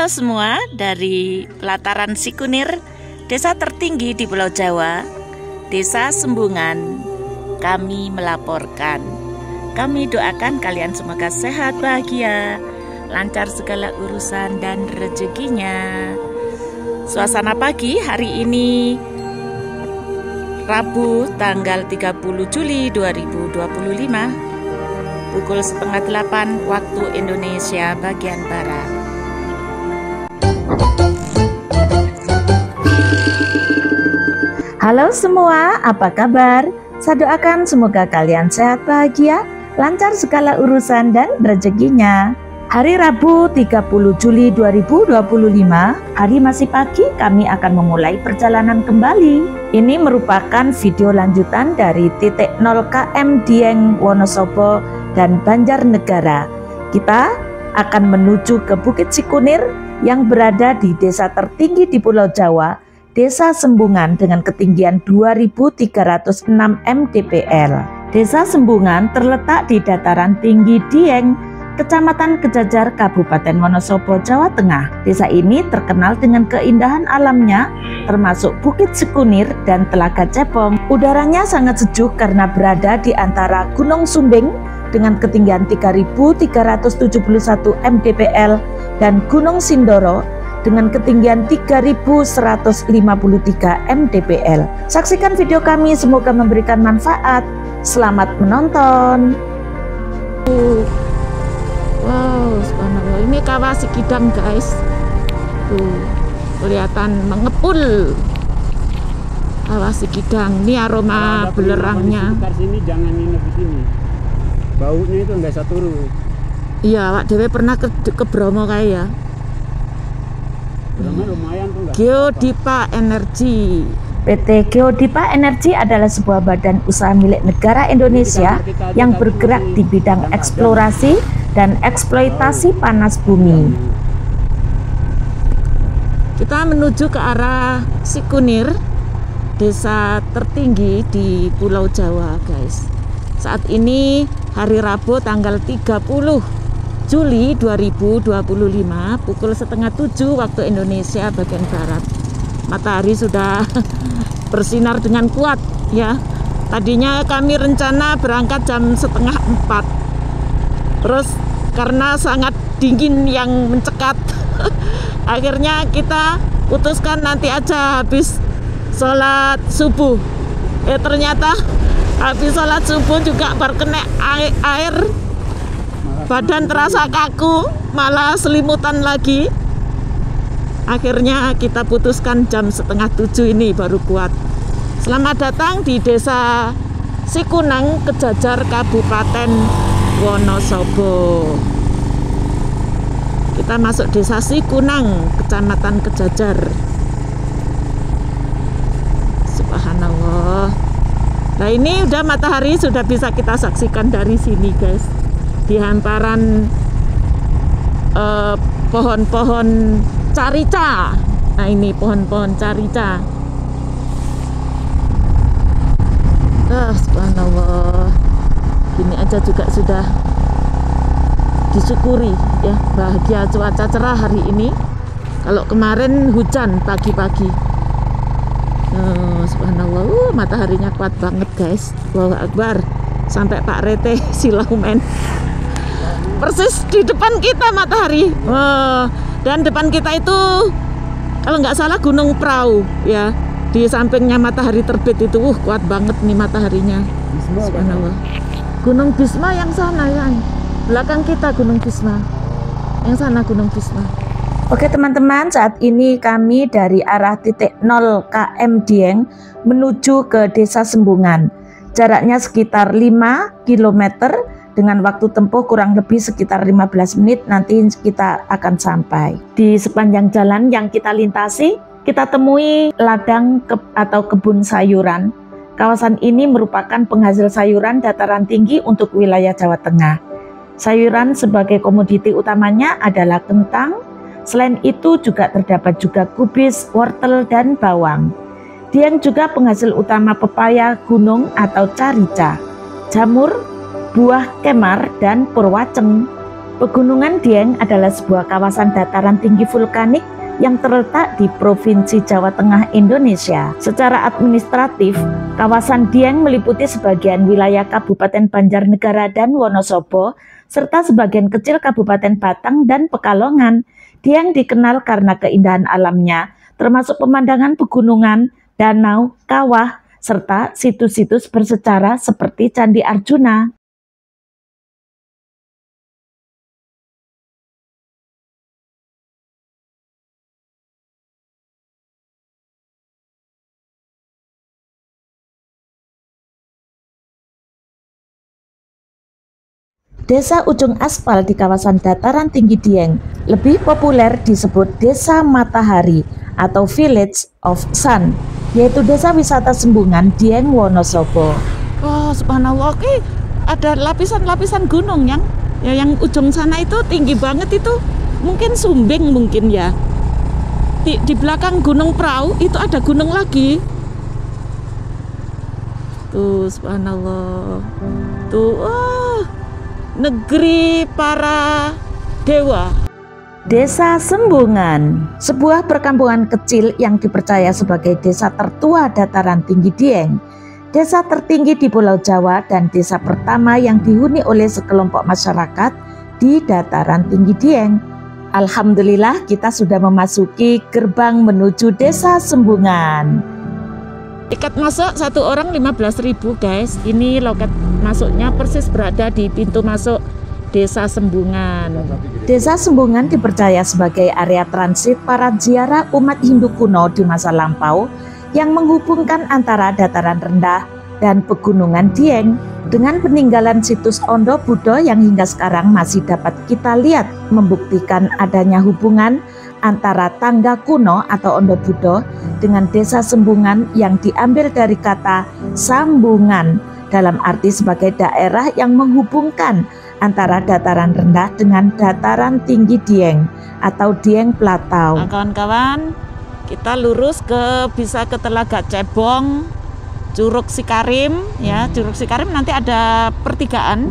Halo semua, dari pelataran Sikunir, desa tertinggi di Pulau Jawa, Desa Sembungan, kami melaporkan. Kami doakan kalian semoga sehat, bahagia, lancar segala urusan dan rezekinya. Suasana pagi hari ini Rabu tanggal 30 Juli 2025 pukul 7:30 waktu Indonesia bagian Barat. Halo semua, apa kabar? Saya doakan semoga kalian sehat, bahagia, lancar segala urusan dan rezekinya. Hari Rabu 30 Juli 2025, hari masih pagi, kami akan memulai perjalanan kembali. Ini merupakan video lanjutan dari titik 0 km Dieng, Wonosobo, dan Banjarnegara. Kita akan menuju ke Bukit Sikunir yang berada di desa tertinggi di Pulau Jawa, Desa Sembungan dengan ketinggian 2306 mdpl. Desa Sembungan terletak di dataran tinggi Dieng, Kecamatan Kejajar, Kabupaten Wonosobo, Jawa Tengah. Desa ini terkenal dengan keindahan alamnya, termasuk Bukit Sikunir dan Telaga Cepong. Udaranya sangat sejuk karena berada di antara Gunung Sumbing dengan ketinggian 3.371 mdpl dan Gunung Sindoro dengan ketinggian 3.153 mdpl. Saksikan video kami, semoga memberikan manfaat. Selamat menonton. Wow, subhanallah. Ini kawah Sikidang, guys. Tuh, kelihatan mengepul. Kawah Sikidang. Ini aroma belerangnya. Sekitar sini jangan nginep di sini. Baunya itu nggak bisa turun. Iya, Wak Dewe pernah ke Bromo kayak ya. Lumayan tuh nggak? Geodipa Energi. PT Geodipa Energi adalah sebuah badan usaha milik negara Indonesia yang bergerak di bidang eksplorasi dan eksploitasi panas bumi. Kita menuju ke arah Sikunir, desa tertinggi di Pulau Jawa, guys. Saat ini hari Rabu tanggal 30 Juli 2025 pukul 6:30 waktu Indonesia bagian Barat. Matahari sudah bersinar dengan kuat ya. Tadinya kami rencana berangkat jam 3:30. Terus karena sangat dingin yang mencekat, akhirnya kita putuskan nanti aja habis sholat subuh. Ternyata habis sholat subuh juga baru kena air, badan terasa kaku, malah selimutan lagi. Akhirnya kita putuskan jam 6:30 ini baru kuat. Selamat datang di Desa Sikunang, Kejajar, Kabupaten Wonosobo. Kita masuk Desa Sikunang, Kecamatan Kejajar. Subhanallah. Nah, ini udah matahari sudah bisa kita saksikan dari sini, guys. Di hamparan pohon-pohon carica. Nah, ini pohon-pohon carica. Subhanallah. Gini aja juga sudah disyukuri ya, bahagia cuaca cerah hari ini. Kalau kemarin hujan pagi-pagi. Subhanallah, mataharinya kuat banget, guys. Allahu Akbar. Sampai Pak Rete Silaumen. Persis di depan kita matahari. Dan depan kita itu kalau nggak salah Gunung Prau ya. Di sampingnya matahari terbit itu kuat banget nih mataharinya. Subhanallah. Gunung Bisma yang sana kan. Belakang kita Gunung Bisma. Yang sana Gunung Bisma. Oke teman-teman, saat ini kami dari arah titik 0 km Dieng menuju ke Desa Sembungan. Jaraknya sekitar 5 km dengan waktu tempuh kurang lebih sekitar 15 menit nanti kita akan sampai. Di sepanjang jalan yang kita lintasi, kita temui ladang atau kebun sayuran. Kawasan ini merupakan penghasil sayuran dataran tinggi untuk wilayah Jawa Tengah. Sayuran sebagai komoditi utamanya adalah kentang. Selain itu juga terdapat juga kubis, wortel, dan bawang. Dieng juga penghasil utama pepaya gunung atau carica, jamur, buah kemar, dan purwaceng. Pegunungan Dieng adalah sebuah kawasan dataran tinggi vulkanik yang terletak di Provinsi Jawa Tengah, Indonesia. Secara administratif, kawasan Dieng meliputi sebagian wilayah Kabupaten Banjarnegara dan Wonosobo, serta sebagian kecil Kabupaten Batang dan Pekalongan. Dieng dikenal karena keindahan alamnya, termasuk pemandangan pegunungan, danau, kawah, serta situs-situs bersejarah seperti Candi Arjuna. Desa Ujung Aspal di kawasan dataran tinggi Dieng lebih populer disebut Desa Matahari atau Village of Sun, yaitu desa wisata Sembungan Dieng, Wonosobo. Oh, subhanallah, oke. Ada lapisan-lapisan gunung yang ujung sana itu tinggi banget itu. Mungkin Sumbing mungkin ya. Di belakang Gunung Prau itu ada gunung lagi. Tuh, subhanallah. Tuh, negeri para dewa. Desa Sembungan, sebuah perkampungan kecil yang dipercaya sebagai desa tertua dataran tinggi Dieng, desa tertinggi di Pulau Jawa dan desa pertama yang dihuni oleh sekelompok masyarakat di dataran tinggi Dieng. Alhamdulillah kita sudah memasuki gerbang menuju Desa Sembungan. Tiket masuk satu orang 15.000 guys. Ini loket masuknya persis berada di pintu masuk Desa Sembungan. Desa Sembungan dipercaya sebagai area transit para ziarah umat Hindu kuno di masa lampau yang menghubungkan antara dataran rendah dan pegunungan Dieng. Dengan peninggalan situs Ondo Budo yang hingga sekarang masih dapat kita lihat membuktikan adanya hubungan antara tangga kuno atau Ondo Budo dengan Desa Sembungan yang diambil dari kata sambungan dalam arti sebagai daerah yang menghubungkan antara dataran rendah dengan dataran tinggi Dieng atau Dieng Platau. Nah, kawan-kawan, kita lurus bisa ke Telaga Cebong, Curug Sikarim ya. Curug Sikarim nanti ada pertigaan.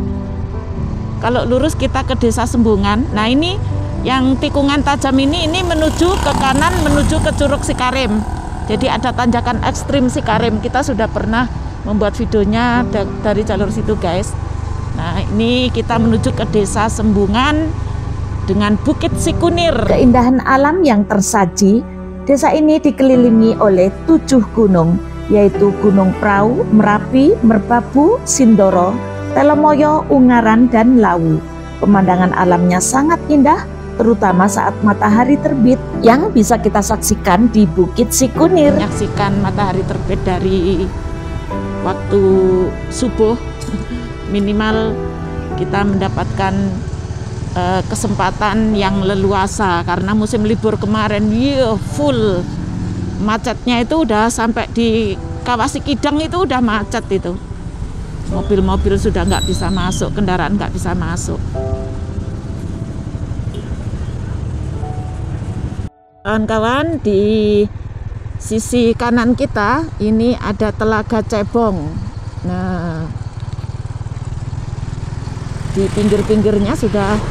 Kalau lurus kita ke Desa Sembungan. Nah, ini yang tikungan tajam ini menuju ke kanan, menuju ke Curug Sikarim. Jadi ada tanjakan ekstrim Sikarim. Kita sudah pernah membuat videonya dari jalur situ guys. Nah, ini kita menuju ke Desa Sembungan dengan Bukit Sikunir. Keindahan alam yang tersaji, desa ini dikelilingi oleh 7 gunung, yaitu Gunung Prau, Merapi, Merbabu, Sindoro, Telomoyo, Ungaran, dan Lawu. Pemandangan alamnya sangat indah, terutama saat matahari terbit yang bisa kita saksikan di Bukit Sikunir. Menyaksikan matahari terbit dari waktu subuh, minimal kita mendapatkan kesempatan yang leluasa karena musim libur kemarin full macetnya, itu udah sampai di Kawasi Kidang itu udah macet itu. Mobil-mobil sudah nggak bisa masuk, kendaraan nggak bisa masuk. Kawan-kawan, di sisi kanan kita ini ada Telaga Cebong. Nah, di pinggir-pinggirnya sudah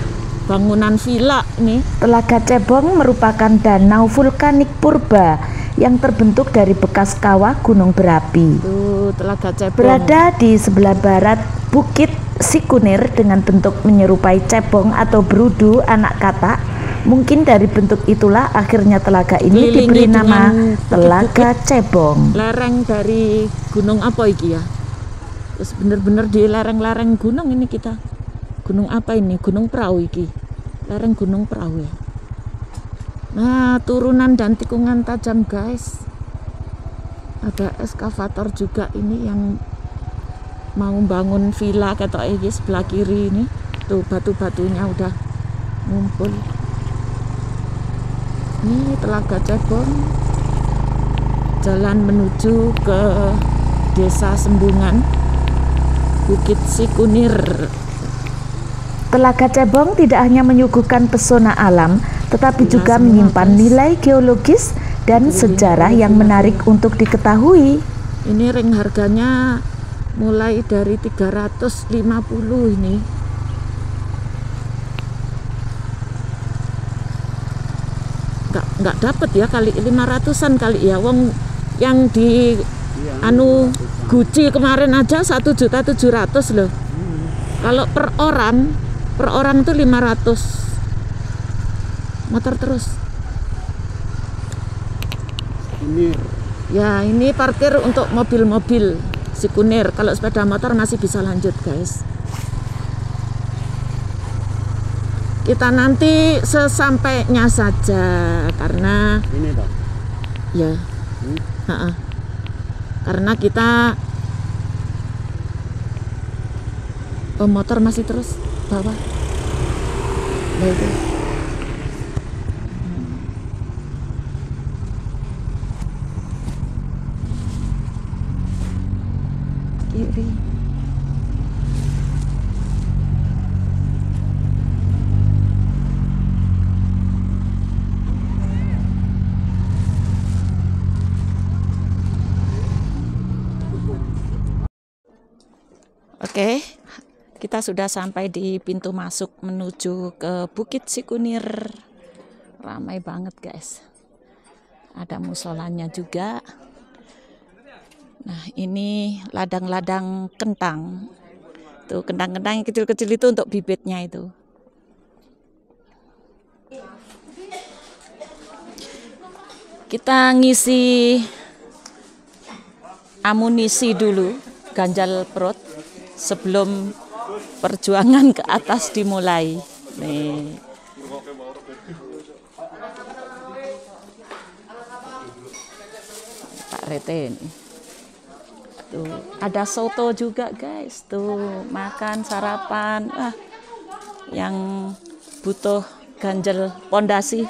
bangunan villa nih. Telaga Cebong merupakan danau vulkanik purba yang terbentuk dari bekas kawah gunung berapi. Tuh, Telaga Cebong. Berada di sebelah barat Bukit Sikunir dengan bentuk menyerupai cebong atau berudu anak katak. Mungkin dari bentuk itulah akhirnya telaga ini diberi nama Telaga Cebong. Lereng dari gunung apa iki ya? Terus bener-bener di lereng-lereng gunung ini kita. Gunung apa ini? Gunung Prau iki. Lereng Gunung Prau ya. Nah, turunan dan tikungan tajam guys. Ada eskavator juga ini yang mau bangun villa ketok iki sebelah kiri ini. Tuh batu-batunya udah ngumpul. Ini Telaga Cebong, jalan menuju ke Desa Sembungan, Bukit Sikunir. Telaga Cebong tidak hanya menyuguhkan pesona alam, tetapi juga menyimpan nilai geologis dan sejarah yang menarik untuk diketahui. Ini ring harganya mulai dari 350 ini. nggak dapet ya, kali 500-an kali ya. Wong yang di Iya, anu Gucci kemarin aja 1.700.000 loh. Kalau per orang tuh 500. Motor terus. Ini Ya, ini parkir untuk mobil-mobil Sikunir. Kalau sepeda motor masih bisa lanjut, guys. Kita nanti sesampainya saja karena ini toh. ya, ha-ha. Karena kita motor masih terus bawah. Nah, itu. Kiri. Oke, kita sudah sampai di pintu masuk menuju ke Bukit Sikunir. Ramai banget, guys. Ada musolanya juga. Nah, ini ladang-ladang kentang. Tuh, kentang-kentang yang kecil-kecil itu untuk bibitnya itu. Kita ngisi amunisi dulu, ganjal perut sebelum perjuangan ke atas dimulai. Nih. Pak Rete nih. Tuh, ada soto juga, guys. Tuh, makan sarapan. Yang butuh ganjel pondasi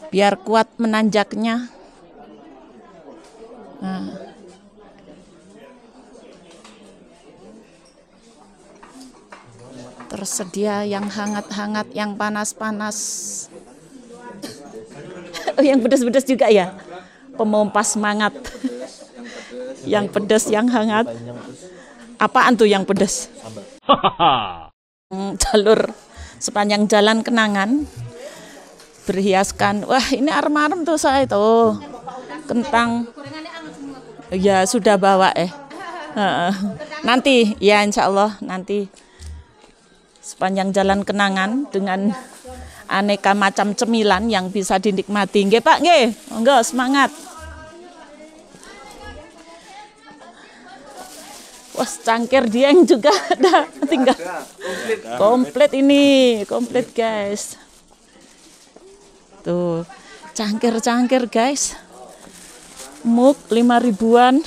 biar kuat menanjaknya. Nah. Tersedia yang hangat-hangat, yang panas-panas. Oh, yang pedas-pedas juga ya. Pemompas semangat. Yang pedas, yang hangat. Apaan tuh yang pedas? Jalur sepanjang jalan kenangan berhiaskan. Wah, ini arem-arem tuh saya tuh. Kentang. Ya sudah bawa nanti ya insya Allah nanti sepanjang jalan kenangan dengan aneka macam cemilan yang bisa dinikmati. Nggih Pak, nggih. Monggo semangat. Wah, cangkir dieng juga ada, tinggal komplit ini, komplit guys. Tuh, cangkir-cangkir guys. Mug 5.000-an.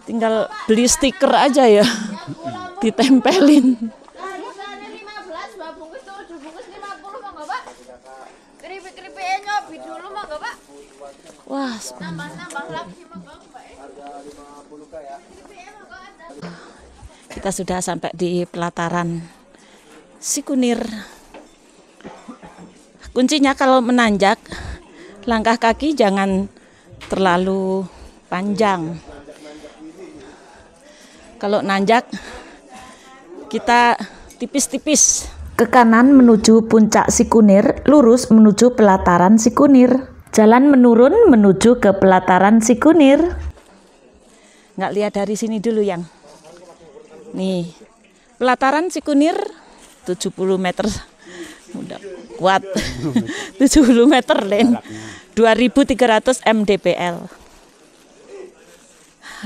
Tinggal beli stiker aja ya, ditempelin. Wah, kita sudah sampai di pelataran Sikunir. Kuncinya kalau menanjak, langkah kaki jangan terlalu panjang. Kalau nanjak, kita tipis-tipis. Ke kanan menuju puncak Sikunir, lurus menuju pelataran Sikunir. Jalan menurun menuju ke pelataran Sikunir. Nggak lihat dari sini dulu yang. Nih, pelataran Sikunir 70 meter. Udah kuat. 70 meter, Len. 2.300 mdpl.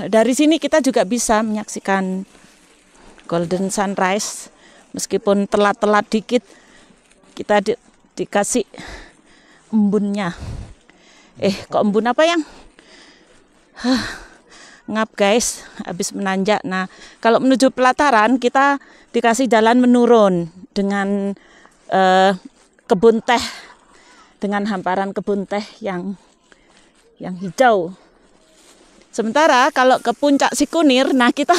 Dari sini kita juga bisa menyaksikan golden sunrise. Meskipun telat-telat dikit, kita dikasih embunnya. Kok embun apa yang? Ngap guys, habis menanjak. Nah, kalau menuju pelataran kita dikasih jalan menurun dengan kebun teh, dengan hamparan kebun teh yang hijau. Sementara kalau ke puncak Sikunir, nah kita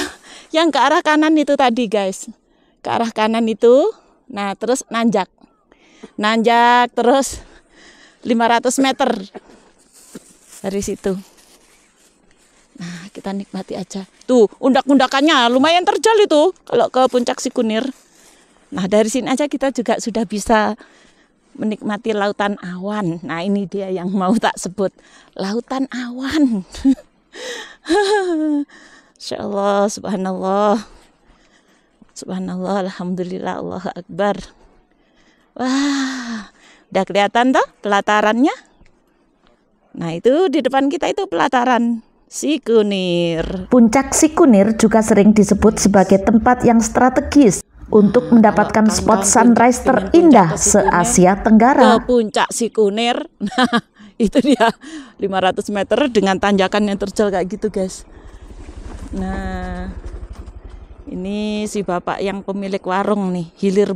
yang ke arah kanan itu tadi guys, ke arah kanan itu, nah terus nanjak terus 500 meter dari situ. Nah, kita nikmati aja. Tuh, undak-undakannya lumayan terjal itu kalau ke puncak Sikunir. Nah, dari sini aja kita juga sudah bisa menikmati lautan awan. Nah, ini dia yang mau tak sebut, lautan awan. Insya Allah, subhanallah. Subhanallah, alhamdulillah, Allahu Akbar. Wah, udah kelihatan toh pelatarannya? Nah, itu di depan kita itu pelataran Sikunir. Puncak Sikunir juga sering disebut sebagai tempat yang strategis untuk mendapatkan spot sunrise terindah se-Asia Tenggara. Ke Puncak Sikunir, nah itu dia 500 meter dengan tanjakan yang terjal kayak gitu guys. Nah, ini si bapak yang pemilik warung nih, hilir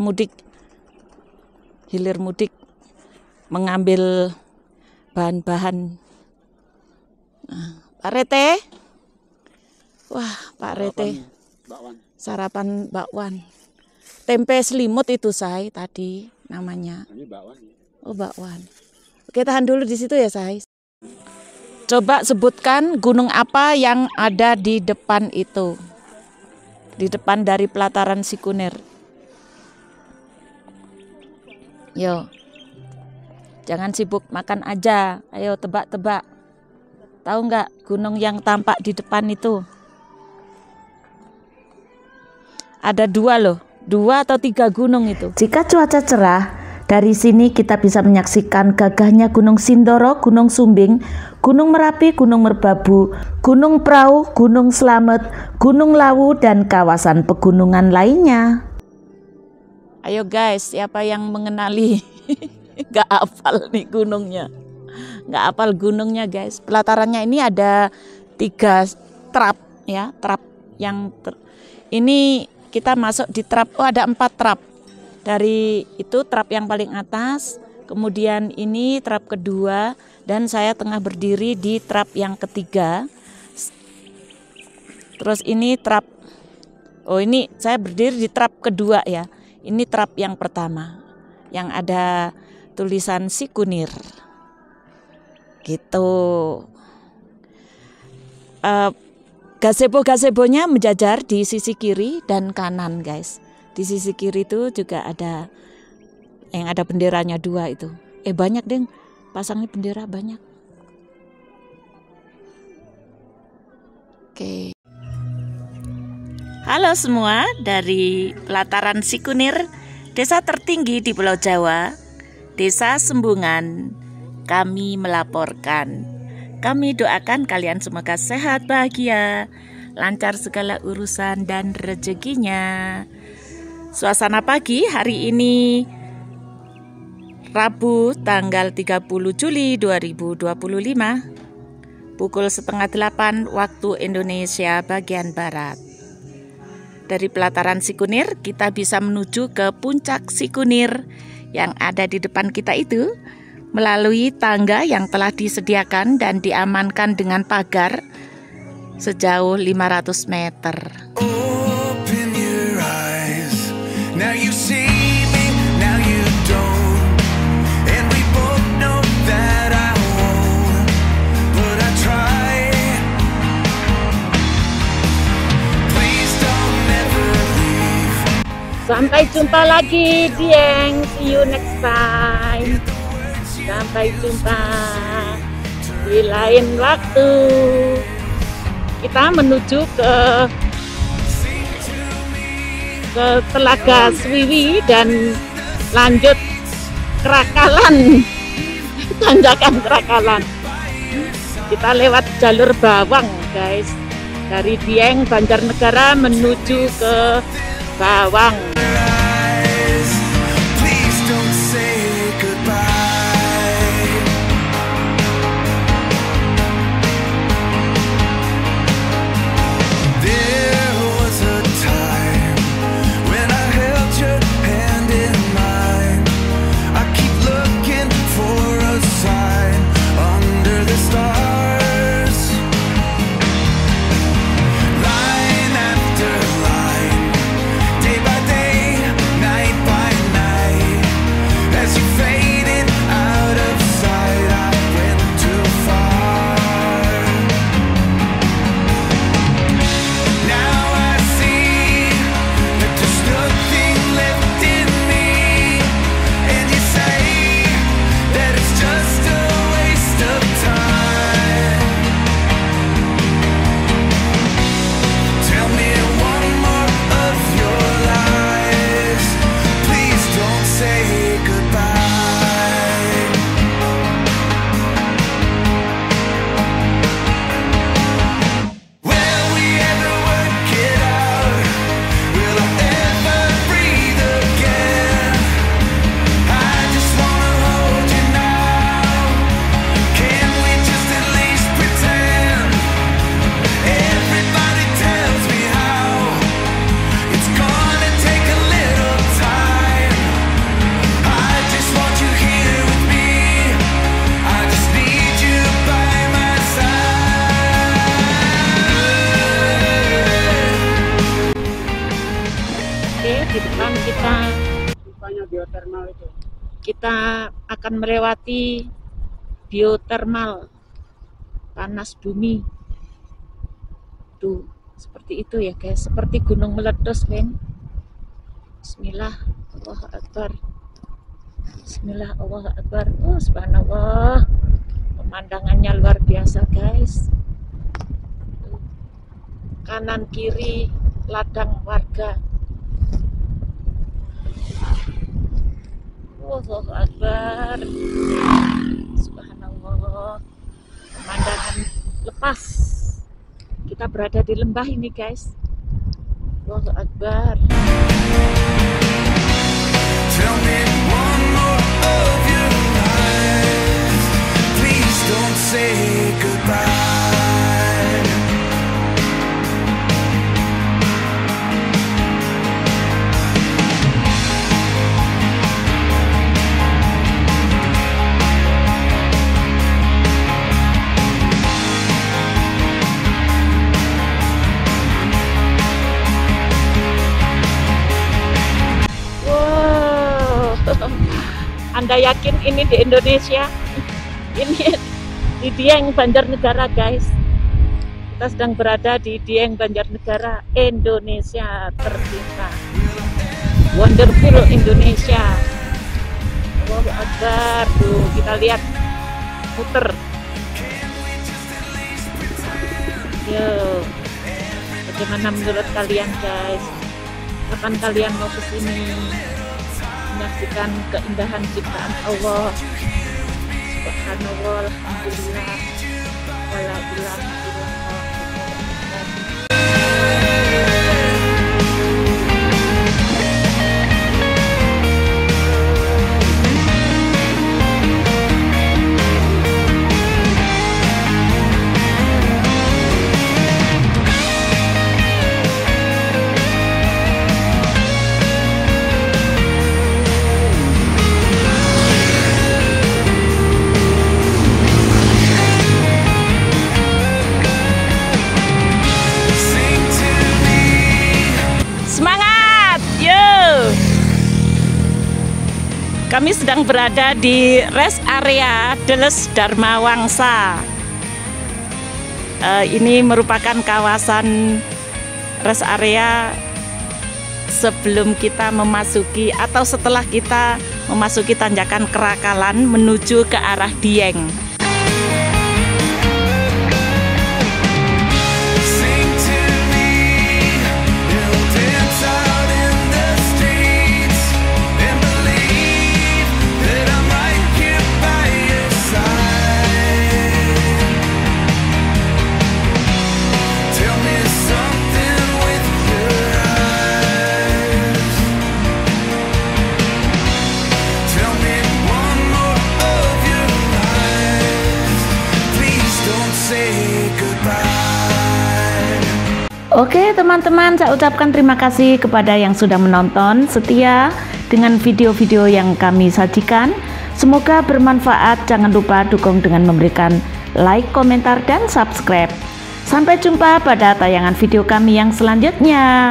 mudik mengambil bahan-bahan. Nah, Pak Rete, wah Pak Rete, sarapan bakwan, tempe selimut itu saya tadi namanya. Ini bakwan. Oh, bakwan. Oke, tahan dulu di situ ya saya. Coba sebutkan gunung apa yang ada di depan itu, di depan dari pelataran Sikunir. Yo, jangan sibuk makan aja. Ayo tebak-tebak. Tahu nggak gunung yang tampak di depan itu? Ada 2 loh, 2 atau 3 gunung itu. Jika cuaca cerah, dari sini kita bisa menyaksikan gagahnya Gunung Sindoro, Gunung Sumbing, Gunung Merapi, Gunung Merbabu, Gunung Prau, Gunung Slamet, Gunung Lawu, dan kawasan pegunungan lainnya. Ayo guys, siapa yang mengenali? Gak hafal nih gunungnya. Gak hafal gunungnya guys. Pelatarannya ini ada 3 trap ya, trap yang ini kita masuk di trap. Oh, ada 4 trap. Dari itu trap yang paling atas, kemudian ini trap kedua, dan saya tengah berdiri di trap yang ketiga. Terus ini trap, oh ini saya berdiri di trap kedua ya. Ini trap yang pertama, yang ada tulisan Sikunir. Gitu. Gazebo-gazebonya menjajar di sisi kiri dan kanan guys. Di sisi kiri itu juga ada yang ada benderanya 2 itu. Banyak deh, pasangnya bendera banyak. Oke. Halo semua, dari pelataran Sikunir, desa tertinggi di Pulau Jawa, Desa Sembungan, kami melaporkan. Kami doakan kalian semoga sehat, bahagia, lancar segala urusan dan rezekinya. Suasana pagi hari ini Rabu tanggal 30 Juli 2025 pukul 7:30 waktu Indonesia bagian Barat. Dari pelataran Sikunir kita bisa menuju ke Puncak Sikunir yang ada di depan kita itu melalui tangga yang telah disediakan dan diamankan dengan pagar sejauh 500 meter. Open your eyes. Now you see me, now you don't. And we both know that I won't, but I try. Please don't never leave. Sampai jumpa lagi, Dieng. See you next time. Sampai jumpa di lain waktu. Kita menuju ke Telaga Swiwi dan lanjut Krakalan, tanjakan Krakalan. Kita lewat jalur Bawang guys, dari Dieng Banjarnegara menuju ke Bawang. Please don't say goodbye. There was a time when I held your hand in mine. I keep looking for a sign under the stars. Line after line, day by day kita akan melewati biotermal panas bumi. Tuh, seperti itu ya guys, seperti gunung meletus kan. Bismillah, Allahu Akbar. Bismillah, Allahu Akbar. Oh, subhanallah. Pemandangannya luar biasa guys. Kanan kiri ladang warga. Allahu Akbar. Subhanallah. Pemandangan lepas. Kita berada di lembah ini guys. Allahu Akbar. Tell me one more of your lies. Please don't say goodbye. Anda yakin ini di Indonesia? Ini di Dieng Banjarnegara guys. Kita sedang berada di Dieng Banjarnegara, Indonesia tercinta. Wonderful Indonesia. Allahu Akbar. Tuh, kita lihat muter. Yo, bagaimana menurut kalian guys? Kapan kalian mau ke sini? Menyaksikan keindahan ciptaan Allah. Subhanallah, alhamdulillah, wala ilaha illallah. Kami sedang berada di rest area Deles Dharma Wangsa. Ini merupakan kawasan rest area sebelum kita memasuki atau setelah kita memasuki tanjakan Kerakalan menuju ke arah Dieng. Oke teman-teman, saya ucapkan terima kasih kepada yang sudah menonton setia dengan video-video yang kami sajikan. Semoga bermanfaat. Jangan lupa dukung dengan memberikan like, komentar, dan subscribe. Sampai jumpa pada tayangan video kami yang selanjutnya.